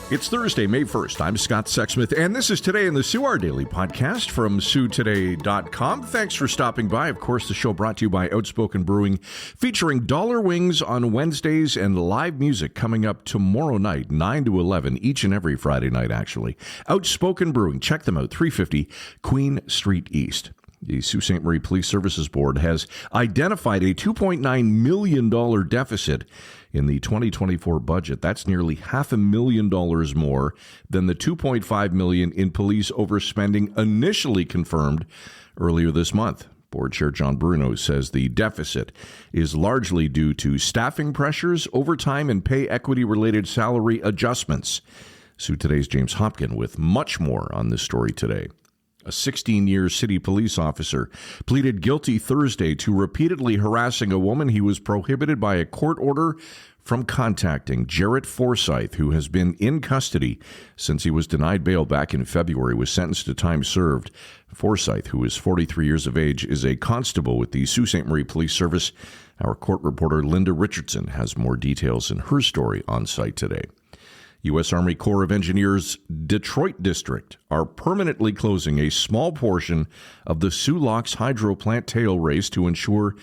It's Thursday, May 1st. I'm Scott Sexsmith, and this is Today in the Soo, our daily podcast from SooToday.com. Thanks for stopping by. Of course, the show brought to you by Outspoken Brewing, featuring dollar wings on Wednesdays and live music coming up tomorrow night, 9 to 11, each and every Friday night, actually. Outspoken Brewing. Check them out, 350 Queen Street East. The Sault Ste. Marie Police Services Board has identified a $2.9 million deficit in the 2024 budget. That's nearly $500,000 more than the $2.5 million in police overspending initially confirmed earlier this month. Board Chair John Bruno says the deficit is largely due to staffing pressures, overtime, and pay equity-related salary adjustments. Soo Today's James Hopkin with much more on this story today. A 16-year city police officer pleaded guilty Thursday to repeatedly harassing a woman he was prohibited by a court order from contacting. Jarrett Forsyth, who has been in custody since he was denied bail back in February, was sentenced to time served. Forsyth, who is 43 years of age, is a constable with the Sault Ste. Marie Police Service. Our court reporter Linda Richardson has more details in her story on site today. U.S. Army Corps of Engineers Detroit District are permanently closing a small portion of the Soo Locks hydro plant tail race to ensure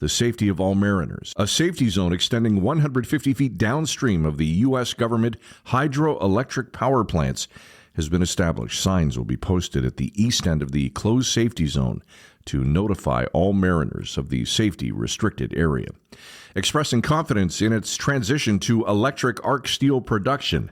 the safety of all mariners. A safety zone extending 150 feet downstream of the U.S. government hydroelectric power plants has been established. Signs will be posted at the east end of the closed safety zone to notify all mariners of the safety restricted area. Expressing confidence in its transition to electric arc steel production,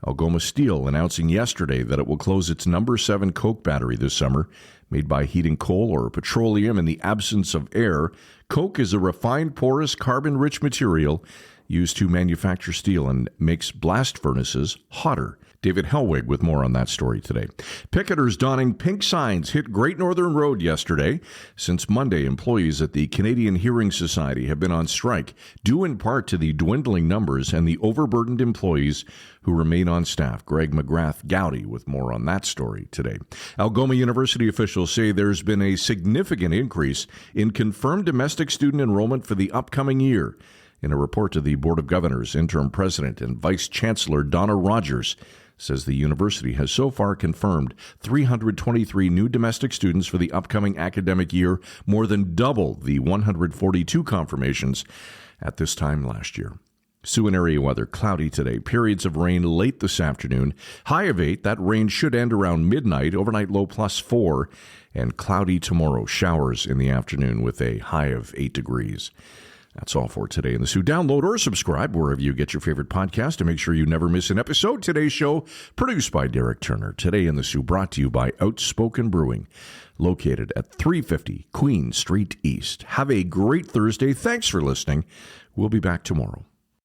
Algoma Steel announcing yesterday that it will close its number 7 coke battery this summer. Made by heating coal or petroleum in the absence of air, coke is a refined, porous, carbon-rich material used to manufacture steel and makes blast furnaces hotter. David Helwig with more on that story today. Picketers donning pink signs hit Great Northern Road yesterday. Since Monday, employees at the Canadian Hearing Society have been on strike, due in part to the dwindling numbers and the overburdened employees who remain on staff. Greg McGrath Gowdy with more on that story today. Algoma University officials say there's been a significant increase in confirmed domestic student enrollment for the upcoming year. In a report to the Board of Governors, interim president and vice chancellor Donna Rogers says the university has so far confirmed 323 new domestic students for the upcoming academic year, more than double the 142 confirmations at this time last year. Soo and area weather, cloudy today. Periods of rain late this afternoon. High of 8. That rain should end around midnight. Overnight low +4. And cloudy tomorrow. Showers in the afternoon with a high of 8 degrees. That's all for Today in the Soo. Download or subscribe wherever you get your favorite podcast to make sure you never miss an episode. Today's show produced by Derek Turner. Today in the Soo brought to you by Outspoken Brewing, located at 350 Queen Street East. Have a great Thursday. Thanks for listening. We'll be back tomorrow.